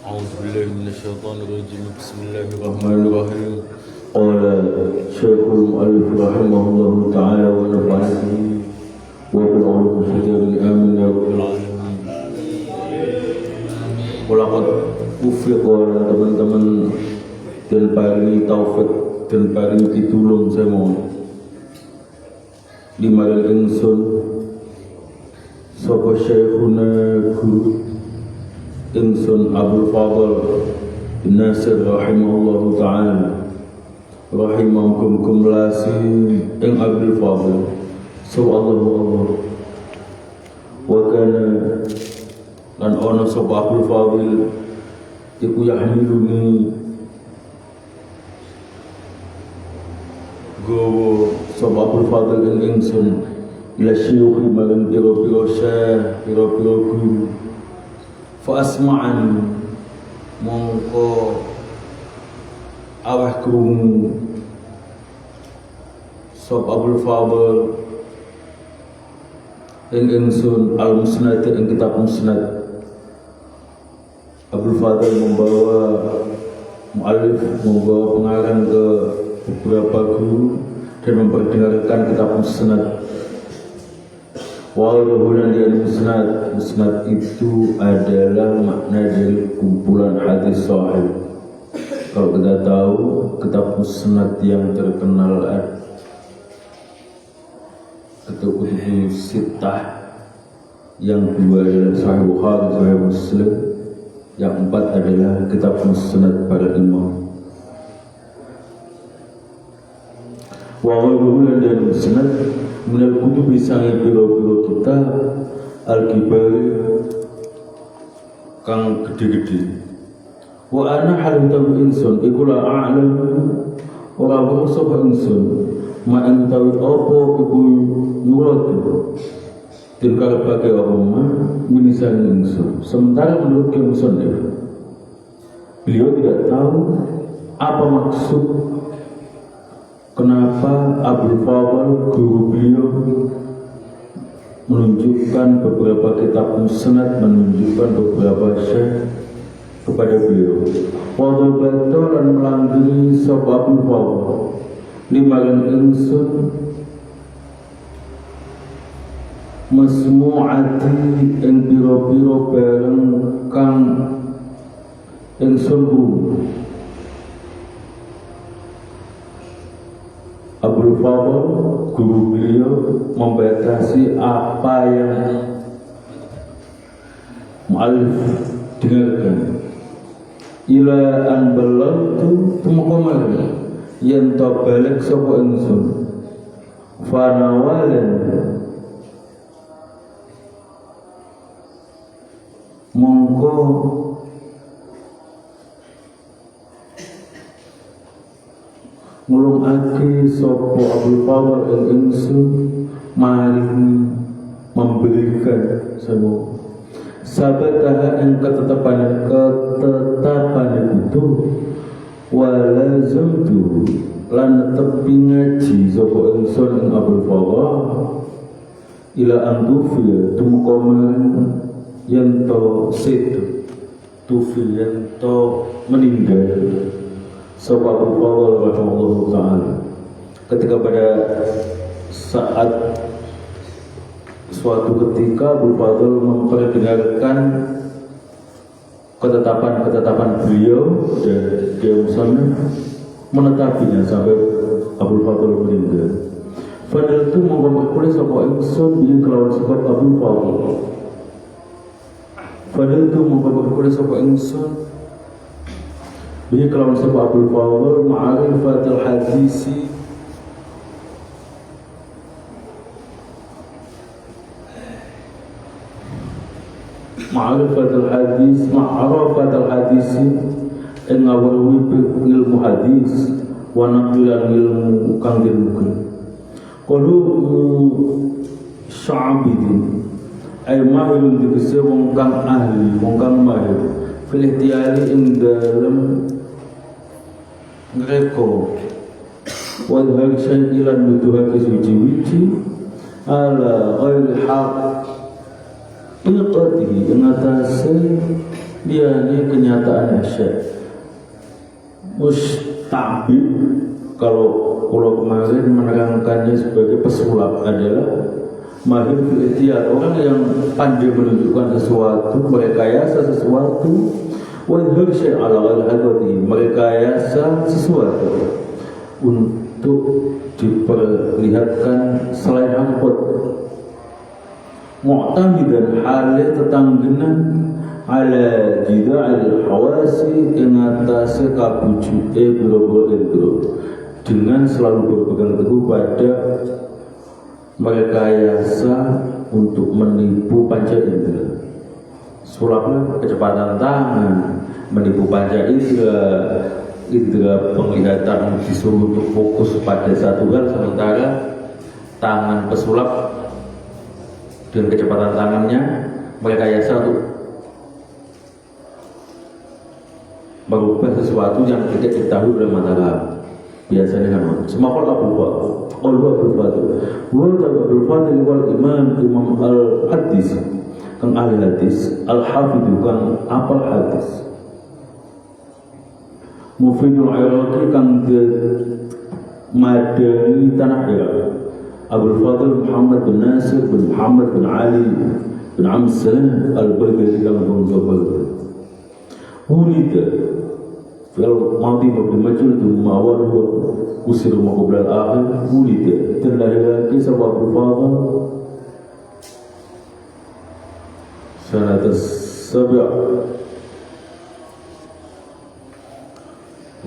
أعوذ بالله من الشيطان الرجيم بسم الله الرحمن الرحيم قال شيخ المؤلف رحمه الله تعالى ونفعنا به وبالعلوم الشجر آمين يا رب العالمين. Walaqad ufiq teman-teman dan paringi taufik dan paringi pitulung semua limaran ingsun sapa syekhuna guru ingsun Abdul Fadl bin Nasir rahimahullahu ta'ala rahimahum lasi ing Abdul Fadl subhanallahu Allah wa kana lan ana sapa Abdul Fadl iku yahmiluni gowo sapa Abdul Fadl ing ingsun ila syuyukhi malan pira-pira syekh pira-pira guru fa asma'ani mongko aweh krungu sop Abdul Fadl ing ingsun al-musnad ing kitab musnad. Abdul Fadl membawa mu'alif membawa pengarang ke beberapa guru dan memperdengarkan kitab musnad. Walaupun dia musnad itu adalah makna dari kumpulan hadis sahih. Kalau kita tahu kitab musnad yang terkenal ketua sittah, yang dua adalah Sahih Bukhari, Sahih Muslim, yang empat adalah kitab musnad para imam. Walaupun dia musnad menurut kutub sange biro-biro kita al-kibari kang gede-gede. Wa ana halu insun iku la a'lam ora apa sapa insun ma antawi apa iku nurut tingkah pakai apa minisan insun. Sementara menurut insun beliau tidak tahu apa maksud kenapa Abdul Fadl guru beliau menunjukkan beberapa kitab musnad, menunjukkan beberapa syekh kepada beliau. Wadul betul dan melanggiri sapa Abdul Fadl limalan ingsun masmu'ati ing pira-pira bareng kang ingsun Abdul Fadl guru beliau membatasi apa yang mu'alif dengarkan. Ila an balagtu tumukamal yen to balik sapa ingsun fanawalan mongko ngulungake sapa Abdul Fadl ing ingsun maring memberikan semua sabataha ing ketetapan itu walazamtu lan tepi ngaji sapa ingsun ing Abdul Fadl ila antufiya tumukaman yen to situ tufi yen to meninggal sapa Abdul Fadl radhiyallahu ta'ala. Ketika pada saat suatu ketika Abdul Fadl memperdengarkan ketetapan beliau dan dia misalnya menetapinya sampai Abdul Fadl meninggal. Fadl itu mengkompres sapa ingsun bi kelawan sebab Abdul Fadl. Fadl itu mengkompres sapa ingsun bi kelawan sebab Abdul Fadl ma'rifatul hadisi ma'rifatul hadis ing ngawruhi ilmu hadis wa naqlan ilmu kang dinukil qalu sya'bidin ay mahirun dikese wong kang ahli wong kang mahir fil ihtiyari ing dalem ngreko wa hal syai'lan nuduhake suci-wici ala ghairi haq Iqati ingatasi Dia ini kenyataan syekh mustabid. Kalau kemarin menerangkannya sebagai pesulap adalah mahir fil ihtiyat, orang yang pandai menunjukkan sesuatu, merekayasa sesuatu, wa idhar syai' ala ghairi, merekayasa sesuatu untuk diperlihatkan selain angkot. Mu'tamidan hale tetanggenan ala jida'il hawasi ing atase kabujuke boro-boro itu, dengan selalu berpegang teguh pada merekayasa untuk menipu panca indera. Sulapnya kecepatan tangan, menipu panca indera penglihatan disuruh untuk fokus pada satu hal, sementara tangan pesulap dengan kecepatan tangannya merekayasa untuk merubah sesuatu yang tidak diketahui oleh mata lain. Biasanya kan semakal Abdul Fadil wal imam al-hadis kang ahli hadis, al-hafidh kang apal hadis, mufidul iraqi kang madani tanah Irak, Abdul Fadil Muhammad bin Nasir bin Muhammad bin Ali bin Amr Salam al-Baghdadi kang bangsa Hulida fil madi mabdumajul dumawar usir maqbul al-akhir. Hulida terlahir kisah Abdul Fadil sanat as-sabi'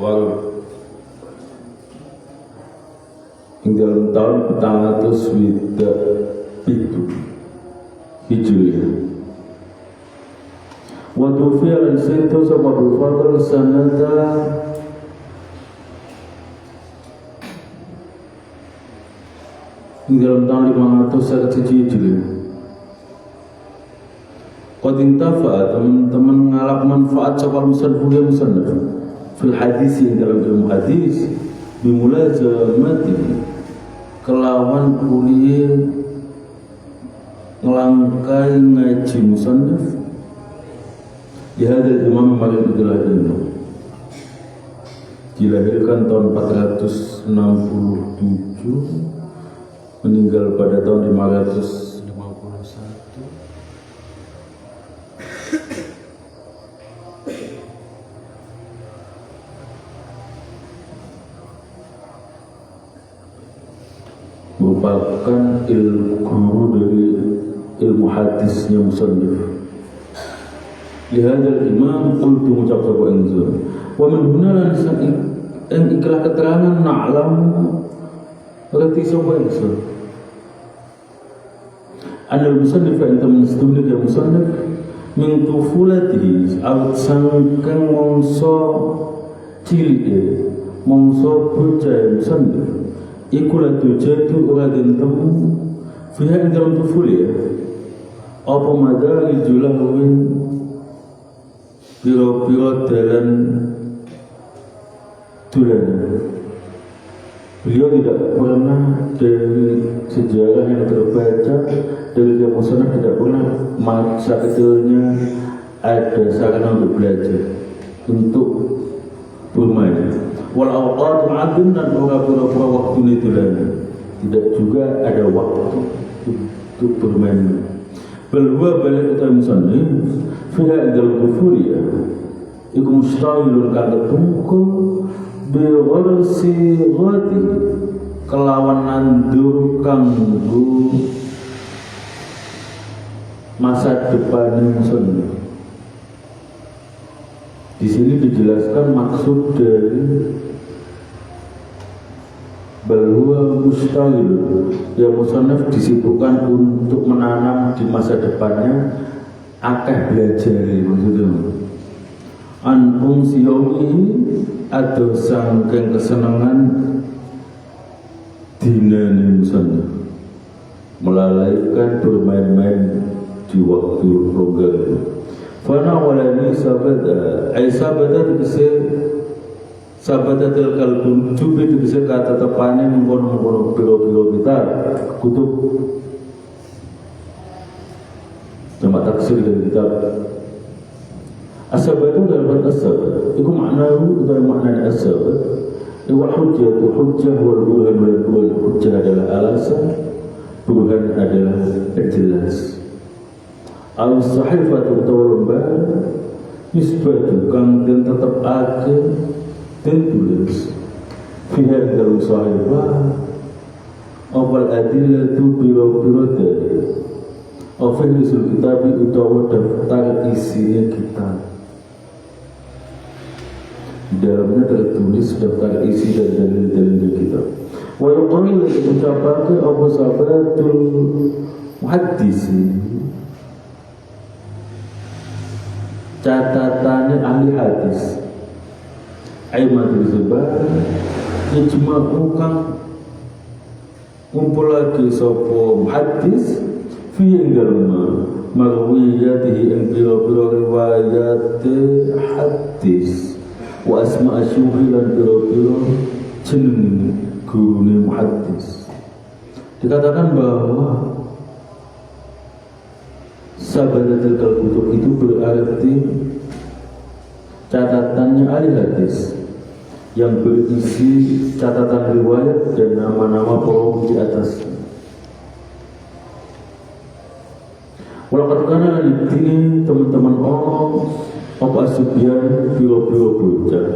wal dalam tahun 407 Hijriah. Wa tufiya al-sayyidu Abdul Fadil sanata dalam tahun 501 Hijriah. Qad intafa'a, teman-teman ngalap manfaat sapa musannaf fil hadis, dalam ilmu hadis, bimulazamati kelawan kuliah ngelangkai ngaji musannaf di hadal Imam Malik Al-Dilahini, dilahirkan tahun 467, meninggal pada tahun 551. Merupakan guru dari ilmu hadisnya musannaf. Lihadal imam qultu mengucap sapa ingsun wa min huna lan ikhlas keterangan na'lam reti sapa ingsun anal musannif anta mustudni ya musannif min tufulatihi awt sangkang mongso cilik mongso bocah musannif iku la tujatu ora den temu fiha dalam tufuli apa madari julahwin piro-piro dalam tulan. Beliau tidak pernah dari sejarah yang terbaca dari dia musannaf tidak pernah masa kecilnya ada sarana untuk belajar, untuk bermain. Walau awqat ma'adun dan pura-pura waktu itu tidak juga ada waktu untuk bermain. Belua balik utai musannif fiha idal kufuriya iku mustahilun kata tungkul biwarsi ghati kelawan nandur kanggu masa depan musannif. Di sini dijelaskan maksud dari bahwa mustahil ya musannaf disibukkan untuk menanam di masa depannya akeh belajar maksudnya an siyomi atau sangking kesenangan dinani musannaf melalaikan bermain-main di waktu longgar. Fana walani sabada ay sabada sabadatil kalbun jubi itu bisa kata tepane mengkono-mengkono biro-biro kita kutub jamak taksir dari kitab Asabat itu dalam asabat. Itu maknahu dalam makna asabat. Itu hujjah wal burhan wal burhan. Hujjah adalah alasan, burhan adalah jelas. Al-sahifatu tawalambah isbatu kang dan tetap ada dan tulis fiha dalam sahifah awal adillatu biro-biro dari Afihlisul kitabi utawa daftar isinya kitab. Di dalamnya tertulis daftar isi dan dalil-dalil kitab. Wa yuqalu ucapake apa sabatul muhaddisi, catatannya ahli hadis. Aimatul zubar ijma'u kang ngumpul lagi sapa muhaddis fi ing dalem marwiyatihi ing pira-pira riwayat hadis wa asma asyuhi lan pira-pira jeneng gurune muhaddis. Dikatakan bahwa sabadatul kutub itu berarti catatannya ahli hadis yang berisi catatan riwayat dan nama-nama perawi di atasnya. Walaupun karena ini teman-teman apa Sufyan biro-biro bocah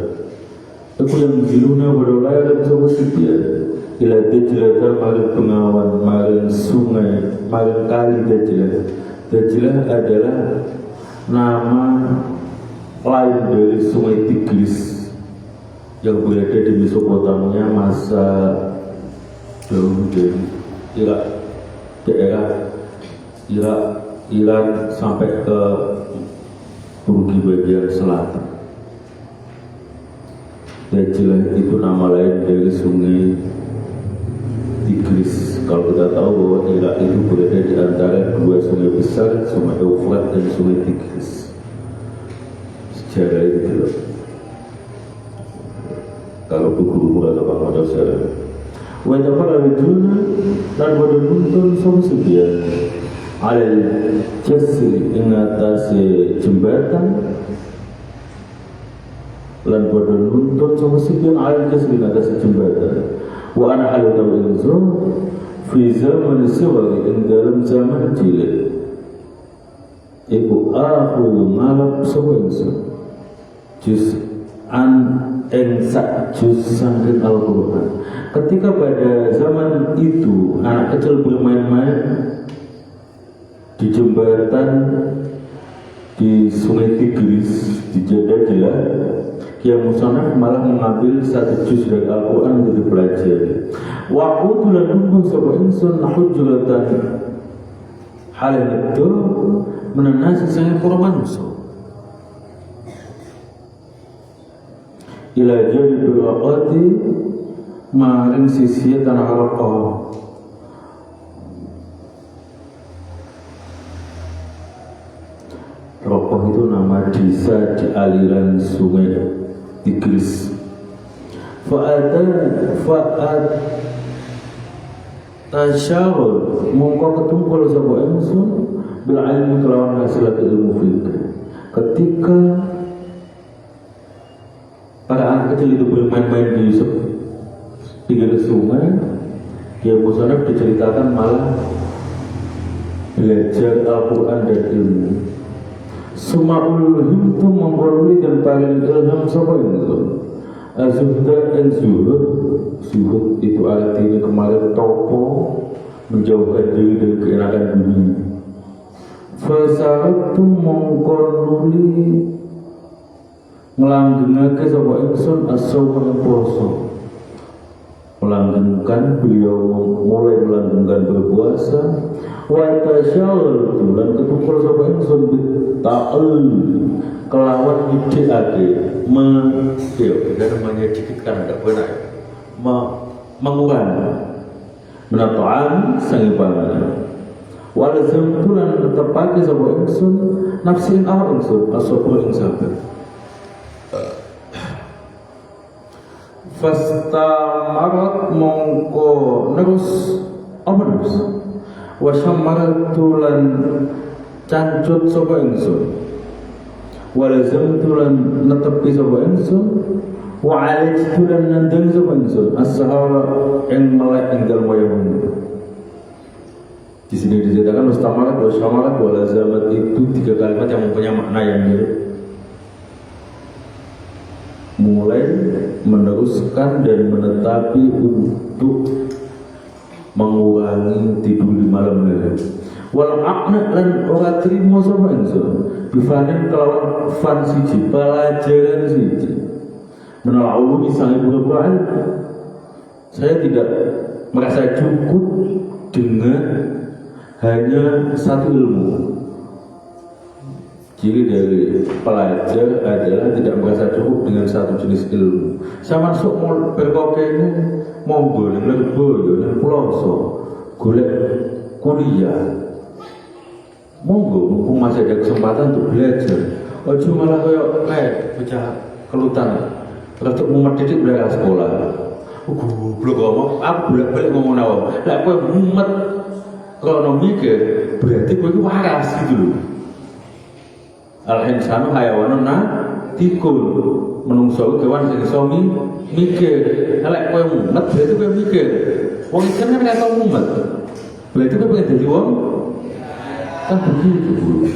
aku yang diluna berdolai dan coba Sufyan ila Dajlah maring pengawan maring sungai maring kali Dajlah. Dajlah adalah nama lain dari sungai Tigris yang berada di Mesopotamia masa dahulu dari Irak, daerah Iran sampai ke Turki bagian selatan. Dajlah itu nama lain dari sungai Tigris. Kalau kita tahu bahwa Irak itu berada di antara dua sungai besar, sungai Eufrat dan sungai Tigris. Sejarah itu kalau guru-guru atau pengajar sejarah. Wajah para wijuna dan wadah nuntun sama sebian alal jasri ingatasi jembatan lan wadah nuntun sama sebian alal jasri ingatasi jembatan wa ana halu tahu inzo fi zaman siwari in dalam zaman jilid iku aku ngalap sewenso juz an sak juz sangkin Al-Quran. Ketika pada zaman itu anak kecil bermain-main di jembatan di sungai Tigris di Dajlah, Kiai Musonaf malah mengambil satu juz dari Al-Quran untuk dipelajari. Wa utulan nunggu sapa insun hujjatan hal itu menenasi sangat korban musuh. Ila jadi berwakati maring sisi tanah rokok. Rokok itu nama desa di aliran sungai Tigris. Fa'at tasyawur mongko ketumpul sapa ingsun bil ilmi kelawan hasil ilmu fikih. Ketika para anak kecil itu bermain-main di pinggir sungai, Kiai Musonaf diceritakan malah belajar Al-Quran dan ilmu. Suma'ul himtu mengkoluli dan paling ilham sapa ingsun. Azuhda dan zuhud itu artinya kemarin topo menjauhkan diri dari keenakan dunia. Fasaratu mengkoluli melanggengake sapa ingsun as-sauma ing puasa. Melanggengkan beliau mulai melanggengkan berpuasa wa tasyawwal lan ketukul sapa ingsun ta'al kelawan idekake kita namanya dikit kan enggak benar mengurangi menatoan sang panganan wal zamtulan tepake sapa ingsun nafsi ing awak ingsun as-sabr ing sabar. Fastamarat mongko nerus apa nerus wasyamarat tulan cancut sapa ingsun walazamtu lan netepi sapa ingsun wa alajtu lan nandang sapa ingsun as-sahara ing melek ing dalem wayah wengi. Di sini diceritakan mustamarat walazamat itu 3 kalimat yang mempunyai makna yang mirip. Mulai, meneruskan dan menetapi untuk mengurangi tidur di malam hari. Wal aqna lan ora trimo sapa ingsun bifanin kelawan fan siji pelajaran siji menolak ulum misalnya pura-pura. Saya tidak merasa cukup dengan hanya satu ilmu. Ciri dari pelajar adalah tidak merasa cukup dengan satu jenis ilmu. Saya masuk berkoke ini monggo ning Leboyo ning Ploso golek kuliah. Monggo mumpung masih ada kesempatan untuk belajar. Ojo malah koyo bocah kelutan. Untuk mumet didik berangkat sekolah. Goblok ngomong, aku bolak-balik ngomong nawam. Lah kowe mumet krono mikir, berarti kowe iki waras gitu loh. Al-insanu hayawanun natikun. Menungso kewan sing iso mikir. Lek kowe mumet berarti kowe mikir. Wong ikan kan ora tau mumet. Berarti kowe pengen dadi wong kan begitu dulu.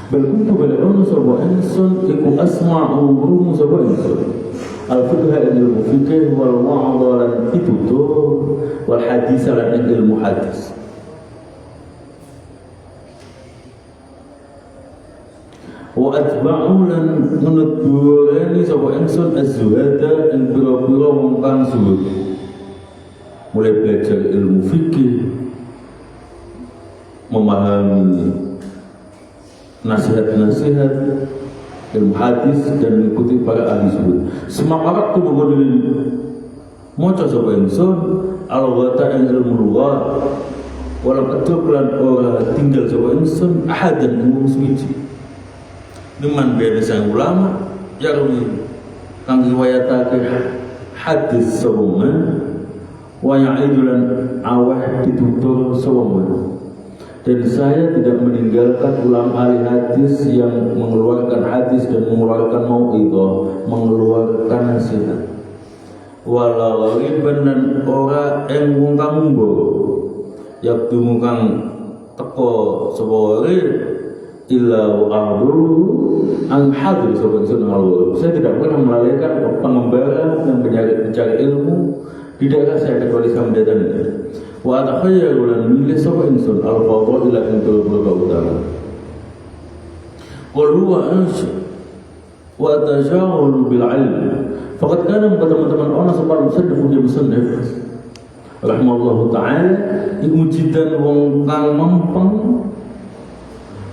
Balkuntu bala'unu sapa insun iku asma'u rumu sapa insun al-fiqha ilmu fikih wal wa'adha lan pitutur wal hadis lan ilmu hadis. Wa atba'u lan menudurani sapa insun az-zuhada ing pira-pira wong kang zuhud. Mulai belajar ilmu fikih, memahami nasihat-nasihat, ilmu hadis dan mengikuti para ahli zuhud. Semangat tu mengodili maca sapa insun al-wata ing ilmu lughah walau ketukulan ora tinggal sapa insun ahadan umum suci. Dengan biasa ulama yang kang riwayatake hadis sawangan wa ya'idulan awah ditutur sawangan. Dan saya tidak meninggalkan ulama ahli hadis yang mengeluarkan hadis dan mengeluarkan mau'idhah, mengeluarkan nasihat. Walau ghaliban dan ora ing wong kang mumbo yaktu kang teko sewore illa wa'adhu ang hadir sobat sunawal. Saya tidak pernah melalaikan pengembara yang mencari ilmu di daerah saya kecuali saya mendatangi. Wa atakhayyaru lan milih sapa insun al-fadhaila ing tulur utama. Qul huwa ansy wa tajawul bil ilm. Faqad kana teman-teman ana sapa musaddif di musannif rahimahullahu taala iku jidan wong kang mempeng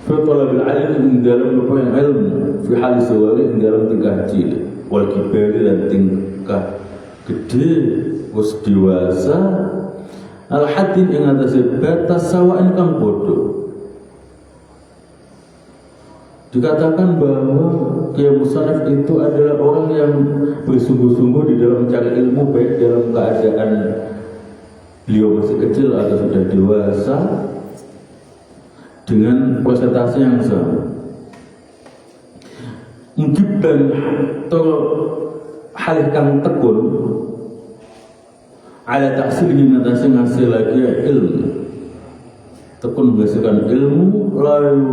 fi talabil ilm ing dalam menuntut ilmu fi hal sawari ing dalam tingkah cilik wal kibari dan tingkah gede wis dewasa al-haddin ing atase batas sawaan kang bodoh. Dikatakan bahwa Kiai Musannaf itu adalah orang yang bersungguh-sungguh di dalam mencari ilmu, baik dalam keadaan beliau masih kecil atau sudah dewasa, dengan presentasi yang sama. Mungkin atau hal kang tekun ala tahsilin atase ngasil lagi ilmu, tekun menghasilkan ilmu lalu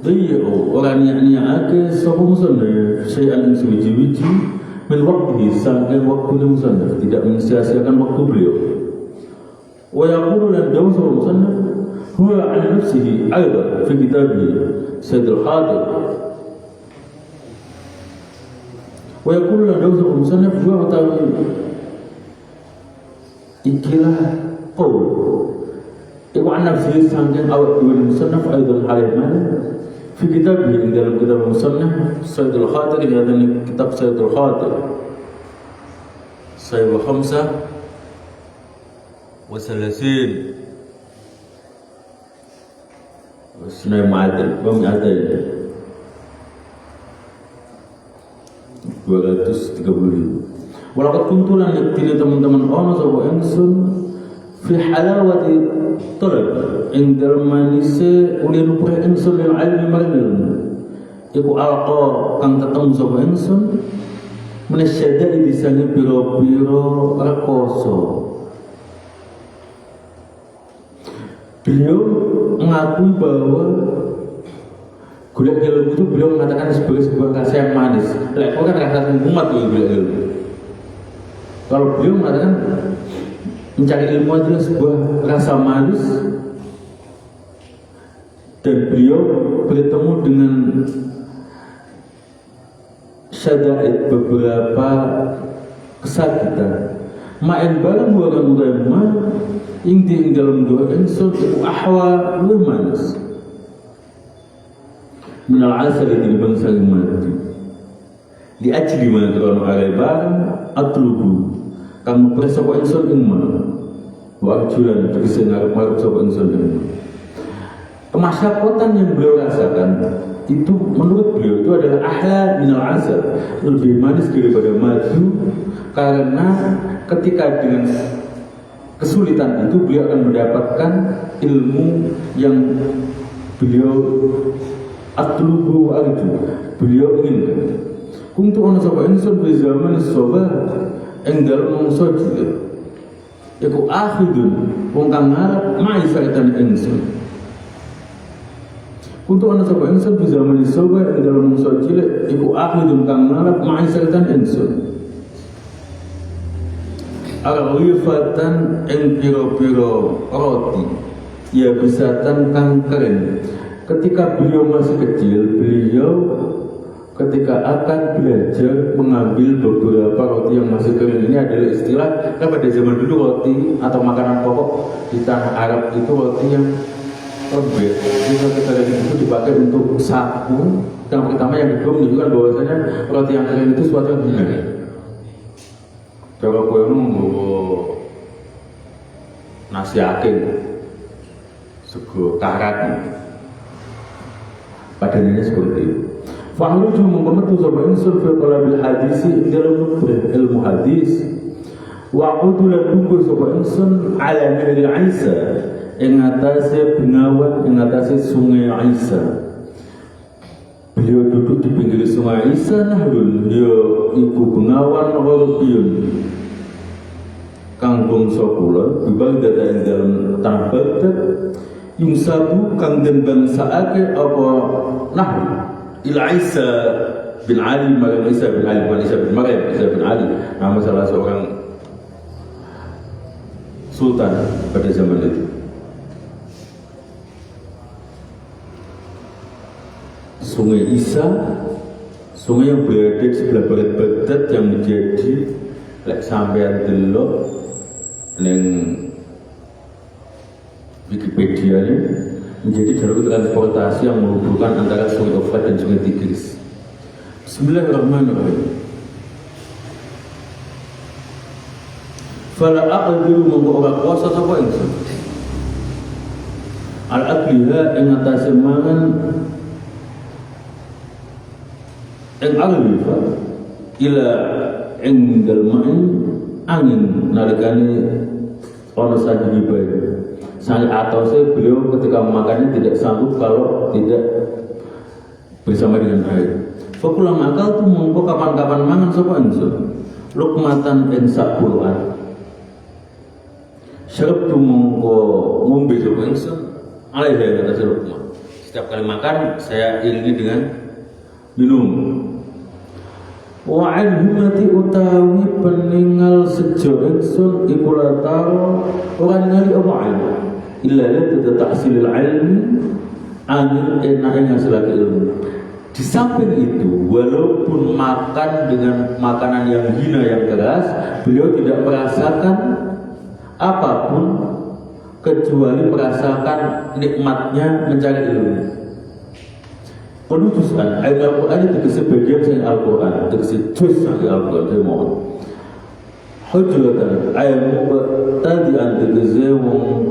dia orang niat-niatake sapa musannaf sayan suwi-wiji min waktu sampai waktu musannaf tidak mensia-siakan waktu beliau. Wa yaqulu lan dawu sapa musannaf huwa an nafsihi aidan fi kitabih Sayyidul Khadir. Wa yaqulu lan dawu sapa musannaf huwa utawi ikilah qaul iku an nafsihi sampai awak dua musannaf aidan halih mana fi kitab dalam kitab musannaf Sayyidul Khadir ini kitab Sayyidul Khadir Sayyid Khamsah wa Salasin Sunai Ma'adil Bami Adil 230. Walakat kuntulan yaktini teman-teman ono sapa ingsun fi fi halawati talab ing dalem manise ulil upaya ingsun lil ilmi maring ilmu iku alqa kang ketemu sapa ingsun menasyadai disane piro-piro rekoso. Beliau mengakui bahwa gula ilmu itu beliau mengatakan sebagai sebuah rasa yang manis. Lekor kan rasa umat gula ilmu. Kalau beliau mengatakan mencari ilmu adalah sebuah rasa manis, dan beliau bertemu dengan syada'id beberapa kesakitan. Ma'en barang buaran ulama yang di dalam doa insul itu ahwa lu manis minal asari di bangsa mati di ajli mana terlalu alaibar atlubu kamu bersama insul imma warjulan terkisah ngarep sama insul imma. Kemasyakotan yang beliau rasakan itu menurut beliau itu adalah ahla minal asar, lebih manis daripada madu, karena ketika dengan kesulitan itu beliau akan mendapatkan ilmu yang beliau atlubu itu beliau inginkan. Kuntu ana sapa insun di zaman soba ing dalem mangsa cilik iku akhidun wong kang ngarep maisatan insun. Kuntu ana sapa insun di zaman soba ing dalem mangsa cilik iku akhidun kang ngarep maisatan insun. Al-ghifatan ing piro-piro roti ya bisatan kang keren. Ketika beliau masih kecil, beliau ketika akan belajar mengambil beberapa roti yang masih kering. Ini adalah istilah, kan pada zaman dulu roti atau makanan pokok di tanah Arab itu roti yang lembek. Jadi ketika itu dipakai untuk sapu. Yang pertama yang kedua menunjukkan bahwasanya roti yang kering itu suatu yang benar. Kalau gue mau nasi aking, sego karat, padanya seperti itu. Fahlu cuma memetu sama insur fil bil hadisi dalam ilmu hadis. Wa qudulan tunggu sama insun ala Nabi Isa yang atasnya bengawan yang atasnya sungai Isa. Beliau duduk di pinggir sungai Isa nahlun dia ibu bengawan Gharbiyun kang bangsa kula dibang data ing dalam tanah Baghdad yung sabu kang den bangsaake apa nah ila Isa bin Ali Maryam Isa bin Ali bukan Isa bin Maryam Isa bin Ali, nama salah seorang sultan pada zaman itu. Sungai Isa, sungai yang berada di sebelah barat Baghdad yang menjadi sampean delok ning Wikipedia ini menjadi jalur transportasi yang menghubungkan antara Sungai Efrat dan Sungai Tigris. Bismillahirrahmanirrahim. Fala aqdiru mongko ora kuasa sapa ingsun. Al-aqliha ing atase mangan ing alwifa ila ing dalmain angin nalikane ono sajidi bae. Saya atau saya beliau ketika makannya tidak sanggup kalau tidak bersama dengan air. Fakulah makal tu mongko kapan-kapan mangan sapa ingsun. Lukmatan ing sapuluan. Syarab tu mongko ngombe sapa ingsun. Alai saya kata lukma. Setiap kali makan saya iringi dengan minum. Wa ilmati utawi peninggal sejo ingsun iku lataro ora ningali apa ilmu illa la tahsilil ilmi angin enak ngasilake ilmu. Di samping itu walaupun makan dengan makanan yang hina yang keras, beliau tidak merasakan apapun kecuali merasakan nikmatnya mencari ilmu. Penutusan ayat Al-Quran itu sebagian dari Al-Quran, itu juz dari Al-Quran. Saya mohon hujjatan ayat tadi anda kezewong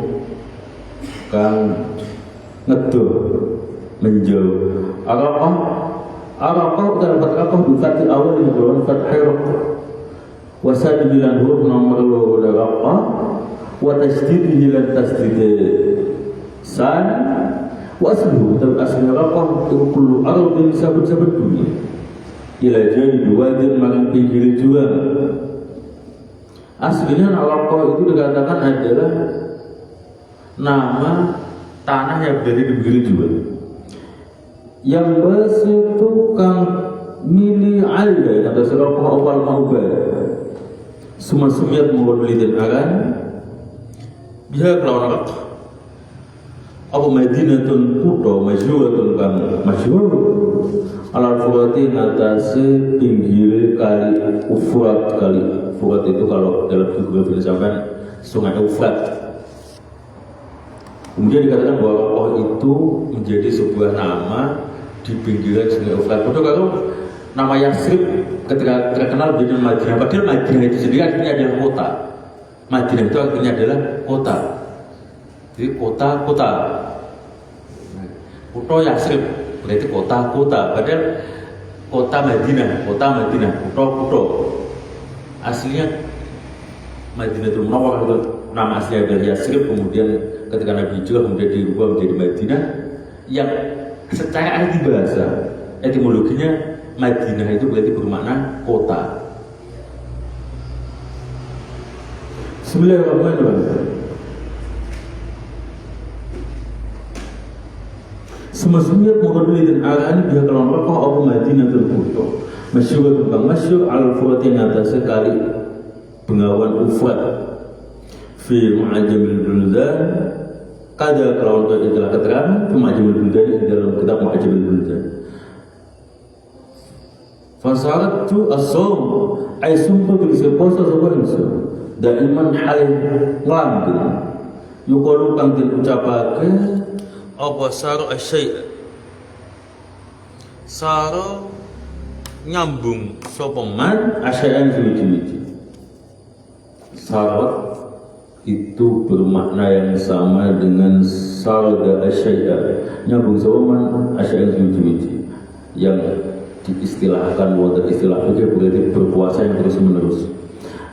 kang ngeduh menjauh Arafah dan Arafah bukati awal yang berlawan fathai Raqah wasadi bilan huruf nomor Raqah wa tasdidihi lan tasdide san wa asluhu tapi aslinya raqam iku kullu ardin sabat-sabat bumi ila jadi wadin maring pinggir jurang. Aslinya raqam itu dikatakan adalah nama tanah yang berada di pinggir jurang yang bersitu kang mili alda kata serapah awal ma'ubah semua sumiat mengulidin akan biha kelawan apa Madinatun kuto masyuratun kang masyur alal furati ngatasi pinggir kali Ufrat. Kali Furat itu kalau dalam geografi sampai sungai Ufrat. Kemudian dikatakan bahwa Raqah itu menjadi sebuah nama di pinggiran sungai Ufrat. Padahal kalau nama Yasrib ketika terkenal dengan Madinah, padahal Madinah itu sendiri artinya adalah kota. Madinah itu artinya adalah kota. Jadi kota-kota. Kota Yasrib berarti kota-kota. Padahal kota Madinah, kota-kota. Aslinya Madinatul Munawwarah itu nama aslinya adalah Yasrib. Kemudian ketika Nabi juga kemudian dirubah menjadi Madinah, yang secara arti bahasa etimologinya Madinah itu berarti bermakna kota. Bismillahirrahmanirrahim. Semestinya mengenai dan arahan dia kalau Raqah apa Madinatul Qudus. Masyhur tentang masyhur al-Furatin atas sekali Bengawan Ufrat fi Mu'jamil Buldan. Kada kalau untuk itulah keterangan Mu'jamil Buldan di dalam kitab Mu'jamil Buldan. Fasaratu as-sawm ay sumpah berisi puasa sapa ingsun daiman hal nglanggeng yuqalu kang den ucapake apa saro asyai saro nyambung sapa man asyai'an suci-suci. Saro itu bermakna yang sama dengan sarda asyai'a, nyambung sapa man asyai'an suci-suci, yang diistilahkan wonten istilah fikih berarti berpuasa yang terus menerus.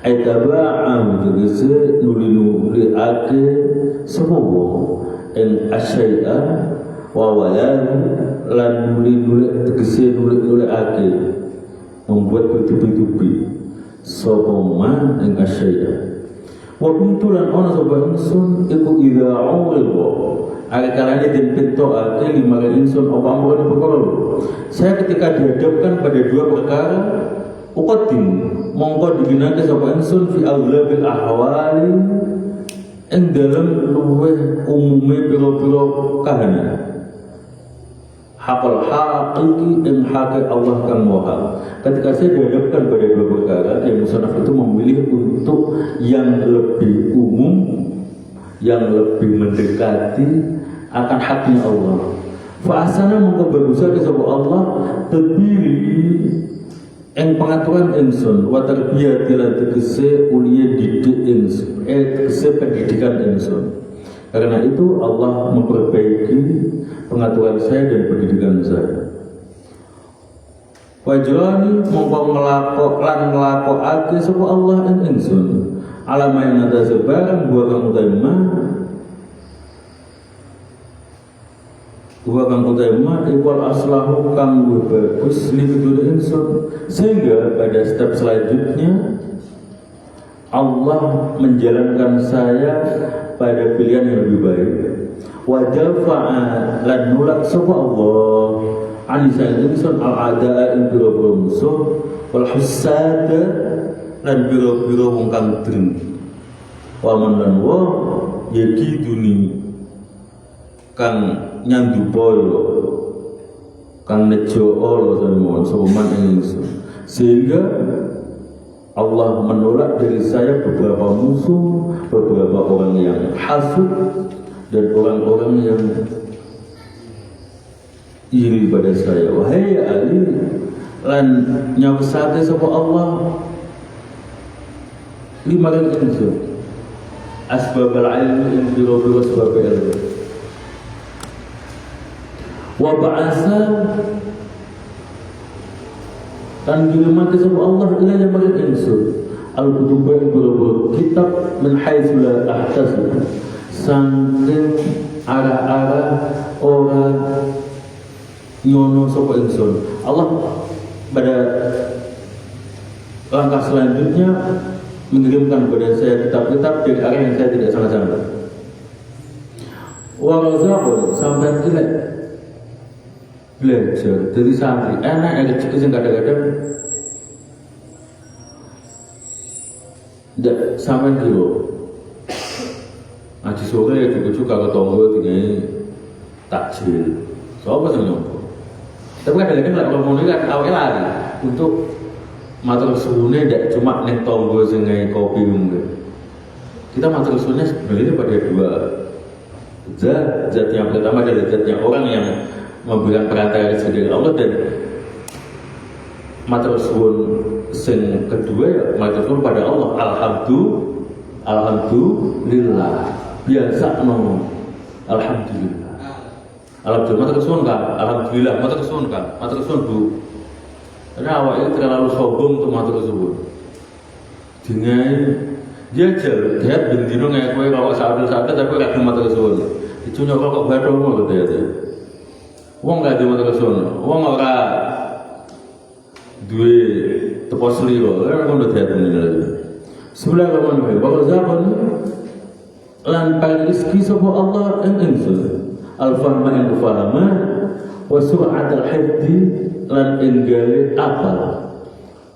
Aitaba'am tegese nuli ake semoga en asyai'a wa walan lan nuli tegese nuli ake membuat bertubi-tubi sopoman en asyai'a wa kuntulan ona sapa ingsun iku ida awilwa agar kalanya dan pintu ake lima ingsun apa amruan perkara. Saya ketika dihadapkan pada dua perkara uqadim mongko digunakan sapa ingsun fi aghlabil ahwali ing dalam luweh umume pira-pira kahanan hakul haqiqi ing hakik Allah kang maha. Ketika saya dihadapkan pada dua perkara yang musannaf itu memilih untuk yang lebih umum, yang lebih mendekati akan haknya Allah. Fa'asana mongko bagusake sapa Allah tadbiri ing pengaturan ingsun wa tarbiyati lan tegese uliya didik ingsun tegese pendidikan ingsun. Karena itu Allah memperbaiki pengaturan saya dan pendidikan saya. Wajrani mongko nglakokake sapa Allah ing ingsun alama yang ada sebarang buah kang utama ikwal aslahu kang bagus li kedune ingsun, sehingga pada step selanjutnya Allah menjalankan saya pada pilihan yang lebih baik. Wa jafa'a lan nulak sapa Allah anisa ingsun al-ada'a ing biro-biro musuh wal husada lan biro-biro wong kang dreng wa man lan wa yakiduni kang nyandu boyo kang nejo Allah semua soman ingsun, sehingga Allah menolak dari saya beberapa musuh, beberapa orang yang hasud dan orang-orang yang iri pada saya. Wahai Ali lan nyawasake sapa Allah lima kali ingsun asbabal ilmi yang biro-biro sebab ilmu wa ba'asa dan dilemati sama Allah ilahnya bagi ingsun al-kutuba iku kitab min haitsu la ahtasib saking arah-arah orang nyono sapa ingsun. Allah pada langkah selanjutnya mengirimkan kepada saya kitab-kitab dari arah yang saya tidak sangka-sangka. Wa razaqun sampai kira belajar dari santri enak ya kecil sing kadang-kadang ndak sampai kilo ngaji sore ya juga ketonggo tinggal takjil sopo sing nyompo tapi kadang-kadang lek ngomong kan awake lari untuk matur suwune ndak cuma ning tonggo sing gawe kopi mungkin kita matur suwune sebenarnya pada dua zat yang pertama adalah zatnya orang yang memberikan perantara rezeki dari Allah, dan matur suwun sing kedua ya matur suwun pada Allah. Alhamdulillah biasa no alhamdulillah matur suwun kan alhamdulillah matur suwun Bu karena awak ini terlalu sombong untuk matur suwun dengan jajal lihat bendino kayak kowe kalau saat-saat tapi ora matur suwun itu nyokok kok bathok ngono ya. Wong gak ada matur suwun, wong ora duwe tepo sliro, ora ngono dadi lagi. Bismillahirrahmanirrahim. Wa razaqan lan rezeki sapa Allah ing ingsun. Al-fahma ing fahama wa su'at al-hifdi lan enggale apa.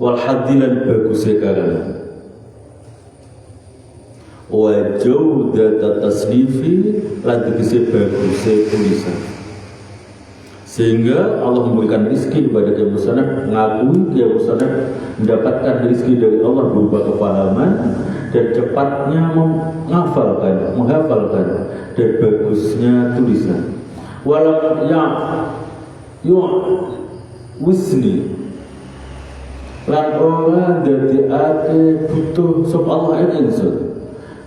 Wal haddi lan bagus karana. Wa jawdat tasnifi lan tegese bagus tulisan. Sehingga Allah memberikan rezeki kepada Kiai Musannaf, mengakui Kiai Musannaf mendapatkan rezeki dari Allah berupa kepahaman dan cepatnya menghafalkan dan bagusnya tulisan. Walau wisni lan ora dadekake butuh sapa Allah ing ingsun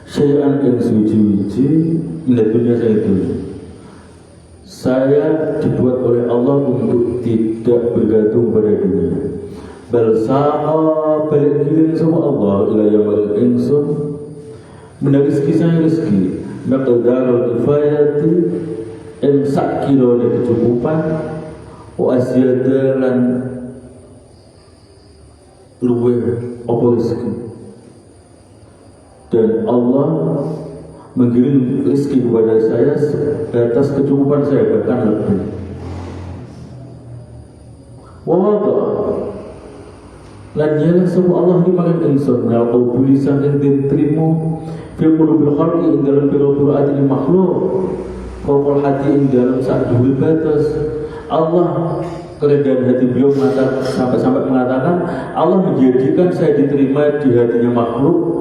syai'an ing suci-suci ila dunia saya itu. Saya dibuat oleh Allah untuk tidak bergantung pada dunia. Bal sa'a balik giling sama Allah ila yaumil ingsun menawi rezeki maqdarul kifayati sak kilo kecukupan wa asyada lan luweh apa rezeki. Dan Allah menggiring rezeki kepada saya atas kecukupan saya bahkan lebih. Wawada lan nyala semua Allah di makan ingsun nalqau tulisan yang diterima fi qulubil khalqi ing dalam pira-pira ati makhluk kokol hati ing dalam sak duwe batas. Allah kerendahan hati beliau sampai mengatakan Allah menjadikan saya diterima di hatinya makhluk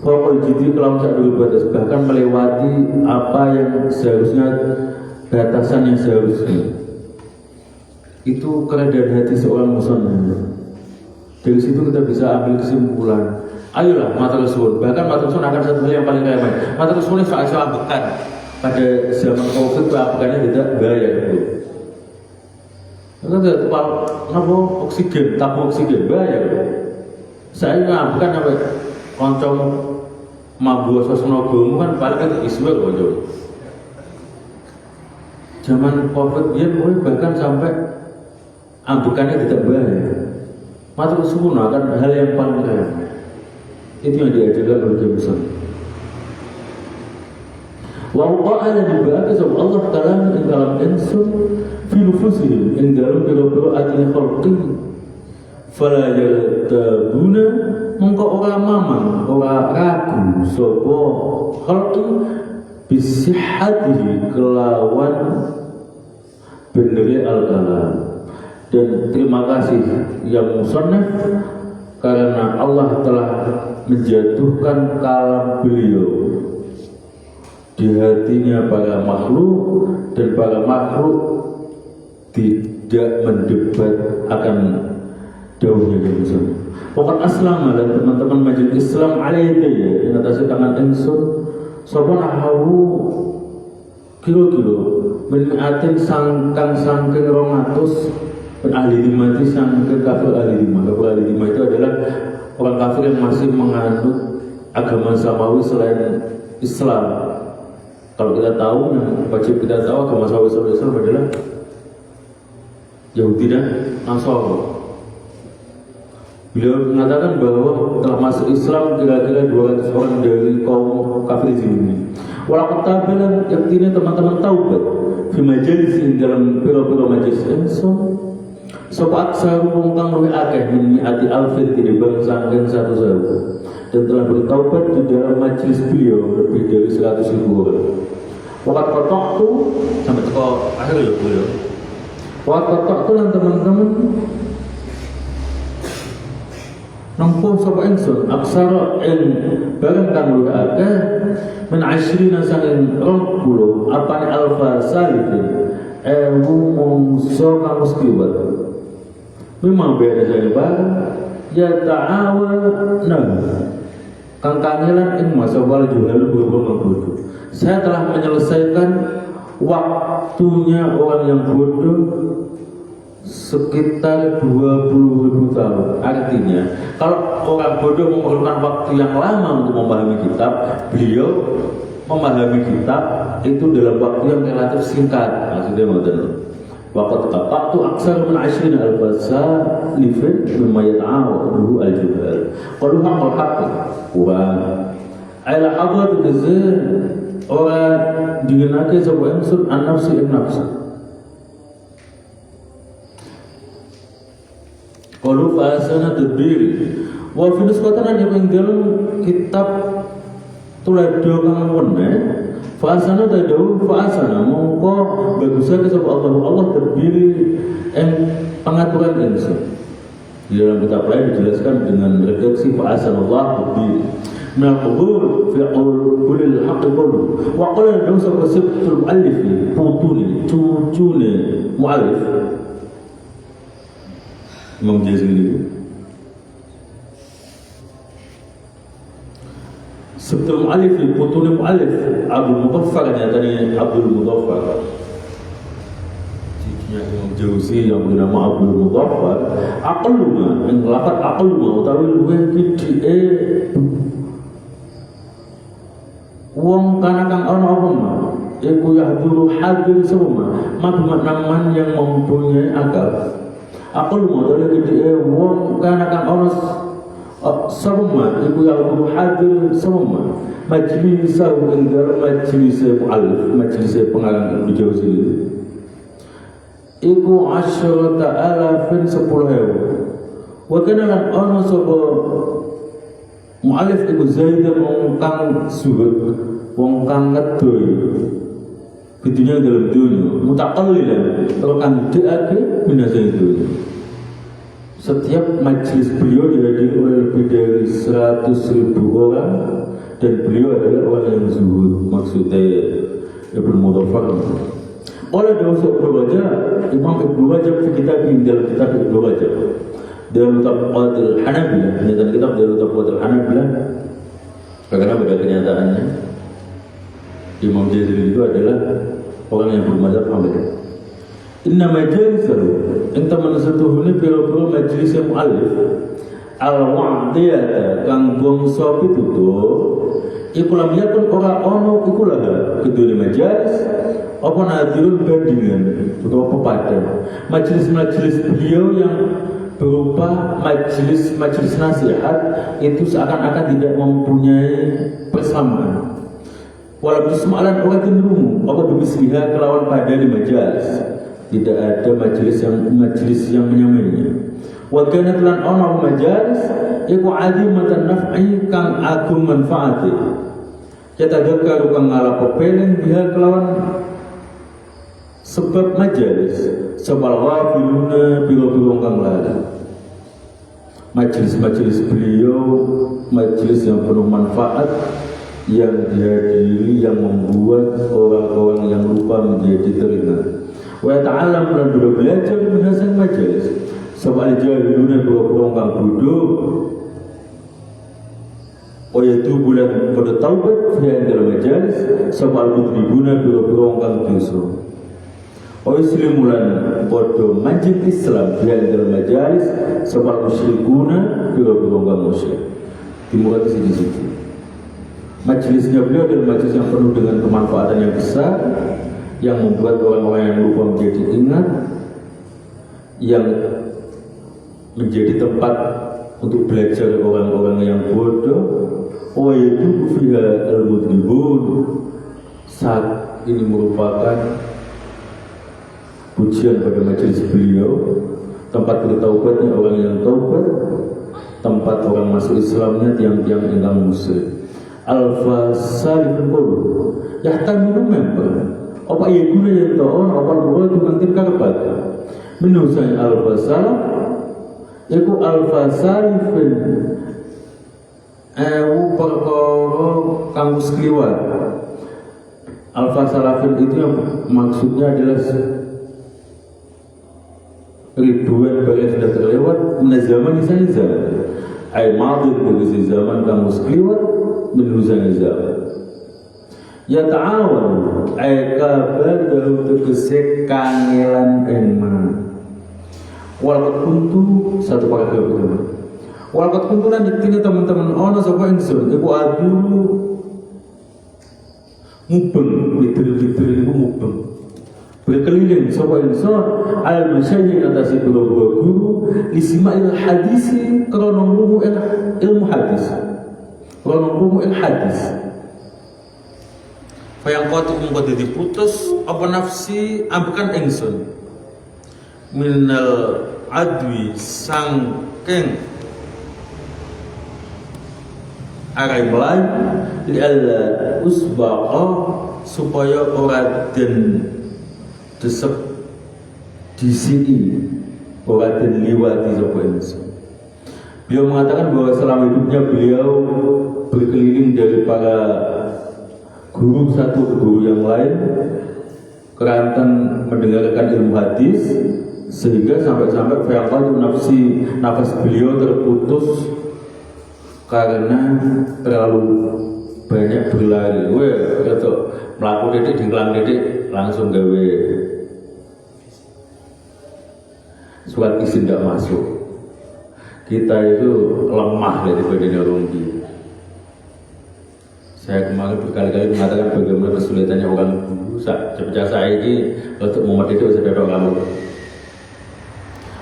pokok jadi kalau tak dulu batas bahkan melewati apa yang seharusnya batasan yang seharusnya. Itu kerendahan hati seorang musannaf. Dari situ kita bisa ambil kesimpulan. Ayolah matur suwun. Bahkan matur suwun akan satu hal yang paling remeh. Matur suwun soal ambekan. Pada zaman Covid ambekannya tidak bayar dulu. Karena apa oksigen, tabung oksigen bayar. Saya ngambekan sampai koncong mambu sosnogomu kan paling kan isu loh. Zaman Covid dia mulai bahkan sampai ambekannya tidak bayar. Matur suwun akan hal yang paling remeh. Itu yang diajarkan oleh Kiai Musannaf. Wa qala dibahas sama Allah Taala ing dalam insun fi nufusihim ing dalam biro-biro ati khalqi fala yadabuna mongko ora mamang ora ragu sapa khalqi bisihhatihi kelawan benere al-kalam. Dan terima kasih yang musannaf karena Allah telah menjatuhkan kalam beliau di hatinya para makhluk dan para makhluk tidak mendebat akan daunnya yang musannaf. Pokok aslam dan teman-teman majelis Islam alaihi yang atas tangan ingsun sapa nahawu kilo-kilo menatin sangking 200 ahli lima itu sangking kafir ahli lima. Kafir ahli lima itu adalah orang kafir yang masih menganut agama samawi selain Islam. Kalau kita tahu, yang wajib kita tahu agama samawi selain Islam adalah Yahudi dan Nasrani. Beliau mengatakan bahwa telah masuk Islam kira-kira 200 orang dari kaum kafir ini. Walaupun tabilan yaktinya teman-teman taubat di majelis dalam pira-pira majelis insun. Sobat aksaru wong kang luwih akeh min mi'ati alfin tinimbang sangking 1.000 dan telah bertaubat di dalam majelis beliau lebih dari 100.000 orang. Wakat kotok tu sampai ke akhir ya beliau. Wakat kotok tu dan teman-teman nampuh sapa ingsun aksara ing bareng kang luwih akeh min 20 sanging 20 apane alfa salifin mungso kang muskiwat. Memang beda saya bareng ya ta'awana kang kangelan ing masa wal juhal bodoh. Saya telah menyelesaikan waktunya orang yang bodoh sekitar 20.000 tahun. Artinya kalau orang bodoh memerlukan waktu yang lama untuk memahami kitab, beliau memahami kitab itu dalam waktu yang relatif singkat. Maksudnya modern waqad qata'tu aksar min 20 al-fasa lifin mimma yata'awadu al-juhal qalu haqqal haqq wa ala hadrat al-zin orang digenake sapa ingsun an-nafsi in-nafsi qalu fa'asana tadbiri wa fi nusqatan yang dalam kitab tulado kang wene fa'asana tadau fa'asana mongko bagusake sapa Allah terdiri pengaturan insun. Di dalam kitab lain dijelaskan dengan redaksi fa'asana Allah terdiri minal qubur fi'ul haqq qul wa qala dawu sapa sibtul muallif putune cucune muallif Imam Jazili Sebetulnya mu'alif, putune mu'alif Abdul Mutaffar, nyatanya Abdul Mutaffar cikinya Imam Jauzi yang bernama Abdul Mutaffar aqluma, yang lapat aqluma utawi luwih kidike wong kana kang ana apa mah iku yahduru hadir semua madman yang mempunyai akal aqluma utawi kidike wong kana kang ana sama ibu yang hadir sama majlis dalam majlis mu'alif majlis pengarang Ibnu Jauzi iku 10,000 10,000 wa kana lan ana sapa mu'alif iku Zaid wong kang zuhud wong kang ngedoy bidunya dalam dunia mutaqallilan kalau kang deake minasa itu. Setiap majelis beliau dihadiri oleh lebih dari 100.000 orang dan beliau adalah orang yang zuhud, maksudnya Ibnu Mutaffar. Oleh dosa Ibnu Rajab, Imam Ibnu Rajab dalam kitab Ibnu Rajab dalam Tabaqatul Hanabilah, kenyataan kitab dalam Tabaqatul Hanabilah, karena pada kenyataannya Imam Jazili itu adalah orang yang bermadzhab Hambali. Inna majalisahu enta manasatuhuni piro-piro majelis mu'alif al-wa'diyata kang bangsa pitutur iku lam yakun ora ono iku lah kedune majalis apa nadirun bandingan utawa pepadan majelis-majelis beliau yang berupa majelis nasihat itu seakan-akan tidak mempunyai persamaan walaupun semalan orang cenderung apa bimisliha kelawan pada di majalis tidak ada majelis yang menyamainya. Wa kanat lan ana majalis iku azimatan naf'i kang agung manfaate. Yatadzakkaru kang ngalapo peleng biha kelawan sebab majalis sebal wafiluna biro-biro kang lali. Majelis beliau majelis yang penuh manfaat yang dihadiri yang membuat orang-orang yang lupa menjadi teringat. Wa ta'alam lan belajar menhasil majalis sebab jahiluna dua kang bodoh wa yatu bulan pada taubat fi dalam majalis sebab mudribuna dua kang dosa O Islimulan podo majid Islam biadil majalis sebab musyrikuna biro-biro enggak musyrik. Dimulai di sini. Majelisnya beliau adalah majelis yang penuh dengan kemanfaatan yang besar, yang membuat orang-orang yang lupa menjadi ingat, yang menjadi tempat untuk belajar orang-orang yang bodoh. Oh itu fiha al-mudribun. Saat ini merupakan pujian pada majelis beliau, tempat bertaubatnya orang yang taubat, tempat orang masuk Islamnya tiang-tiang ingkang musyrik. Alfa salifun qulu yahtamilu member apa iya guna yang tahu apa boleh dimentir karpat menusan alfa salaf iku alfa salifun perkara kamus kliwat. Alfa salafin itu yang maksudnya adalah ribuan barang sudah terlewat zaman misalnya zaman ay madid dari zaman kamus kliwat menuju zaman ya ta'awan ay kabar dalam tegese kangelan eman walakat kuntu satu paragraf itu walakat kuntu lan diktini teman-teman ono sapa ingsun iku adu mubeng lidur-lidur iku mubeng berkeliling sapa ingsun al masyayikh atas dua guru lisma'il hadisi krana ilmu hadis krana ilmu hadis fayang qatu mung diputus apa nafsi ambekan ingsun minal adwi sangking arai melai li alla usbaqa supaya ora den desep di sini ora den liwati sapa ingsun. Beliau mengatakan bahwa selama hidupnya beliau berkeliling dari para guru satu ke guru yang lain keranten mendengarkan ilmu hadis sehingga sampai-sampai fayaqatu nafas beliau terputus karena terlalu banyak berlari. Kata melaku dedik dingklang dedik langsung gawe surat izin tidak masuk. Kita itu lemah dari badannya Rumpi. Saya kemarin berkali-kali mengatakan bagaimana kesulitannya orang guru. Seperti saya ini untuk mumet itu saya dapat kamu.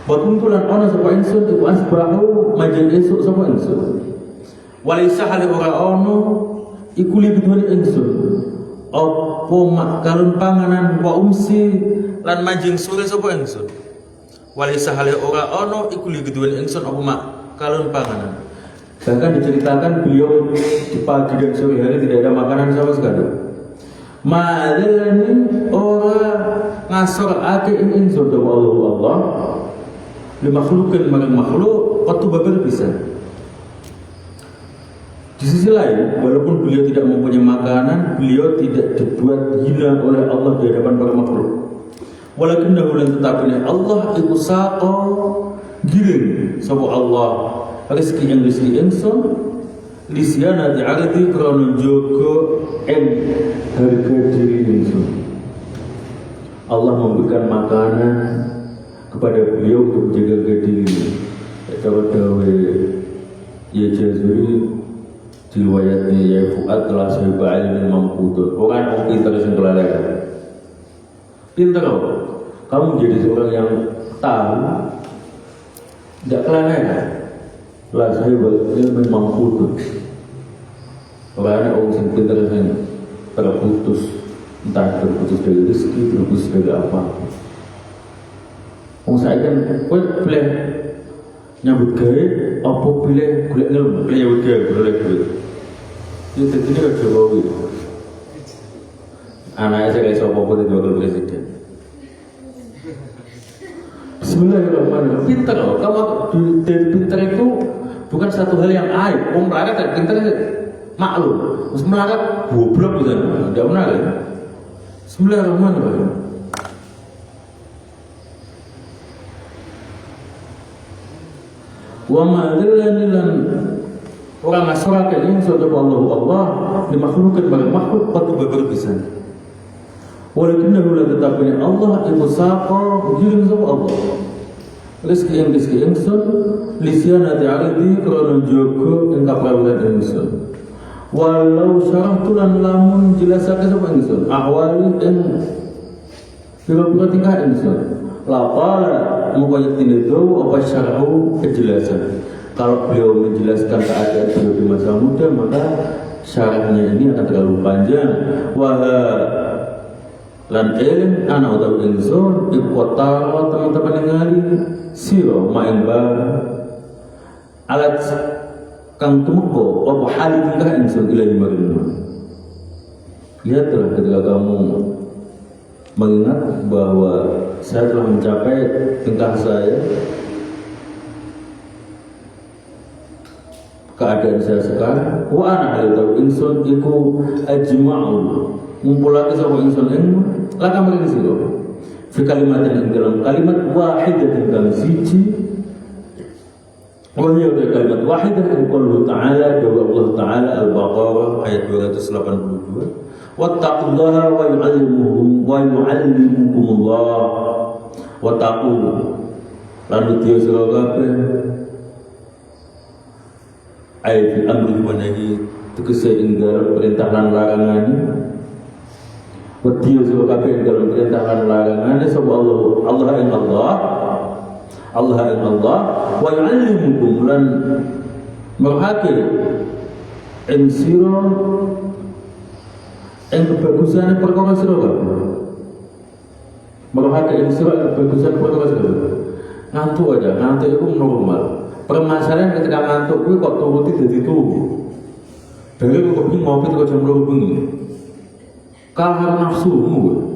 Buat kumpulan orang sapa insun itu asbahu majal esuk sapa insun. Walisa hale ora ono iku libidoni insun. Apa makalun panganan wa umsi lan majing sore sapa insun. Walisa hale ora ono iku libidoni insun apa makalun panganan. Bahkan diceritakan beliau di pagi dan sore hari tidak ada makanan sama sekali. Ma'alani ora ngasor ake insun dawa Allah li makhlukin marang makhluk waktu babar bisa. Di sisi lain, walaupun beliau tidak mempunyai makanan, beliau tidak dibuat hina oleh Allah di hadapan para makhluk. Walakin dahulu tetapi Allah iku saqa giring sapa Allah rezeki yang rezeki insun lisiana di'arati krono jogo harga diri insun. Allah memberikan makanan kepada beliau untuk menjaga harga diri. Dawe ya Jazuri riwayatnya ya Fuad telah sahibah ilmin mamputur. Orang pintar yang kelelahan. Pintar apa? Kamu menjadi seorang yang tahu tidak kelelahan. Telah sahibah ilmin mamputur. Orang yang pintar yang terputus, entah terputus dari rezeki, terputus dari apa. Saya kan, boleh nyambut gawe, apa boleh golek ilmu, boleh nyambut gawe, boleh gawe. Itu tentunya ke Jokowi. Anaknya saya kayak apa-apa jadi wakil presiden. Bismillahirrahmanirrahim. Pintar loh, kamu dari pintar itu bukan satu hal yang aib. Orang melarat dan pintar maklum. Terus melarat goblok gitu, tidak benar ya. Bismillahirrahmanirrahim. Wa ma'adillani lan orang masyarakat ini sudah Allah dimakhlukkan bagi makhluk patu berpisan. Walakinnahu la tetapi Allah iku sapa giring sapa Allah rezeki ingsun lisianati aridi krana jaga ing kaprawutan ingsun walau syarahtu lan lamun jelasake sapa ingsun ahwali ing pira-pira tingkah ingsun lapala mukaya tindawu apa syarhu kejelasan. Kalau beliau menjelaskan keadaan beliau di masa muda maka syarahnya ini akan terlalu panjang. Lan eling ana utawi ingsun ikota teman-teman ningali sira maing ba alat kang tumeko apa hal tingkah ingsun ilahi maring. Lihatlah ketika kamu mengingat bahwa saya telah mencapai tingkah saya, keadaan saya sekarang, wa ana hal ingsun iku ajma'u ngumpulake sapa ingsun ing laka maring sira fi kalimatin ing dalam kalimat wahidatin kang siji wa hiya kalimat wahidah ing qoul ta'ala dawa Allah ta'ala al-Baqarah ayat 282 wattaqullaha wa yu'allimukumullah wattaqu lan utiyo sira kabeh ayat amri wa nahi tegese ing dalam perintah lan larangan Wadiyo sira kabeh dalam perintah lan larangan sapa Allah ing Allah wa yu'allimukum lan merhake ing sira ing kebagusan perkara sira kabeh merhake ing sira kebagusan perkara sira kabeh ngantuk aja ngantuk itu normal. Permasalahan ketika ngantuk kuwi kok turuti dadi turu dari kok ngopi kok jam 2 bengi kalah nafsumu,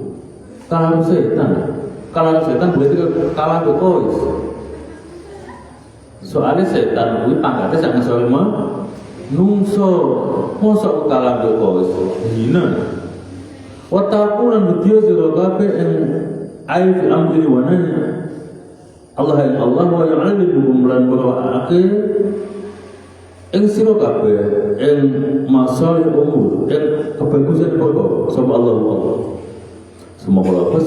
kalah setan berarti kalah bekois. Soalnya setan itu pangkatnya sangat sama nungso, mosok kalah bekois, hina. Wataku lan betiyo sira kabeh ing aif amri wa nahi. Allah yang Allah wa ya'lamu lan barakake ing sira kabeh ing masalih umur ing kebagusan pokok sama Allah. Semoga Allah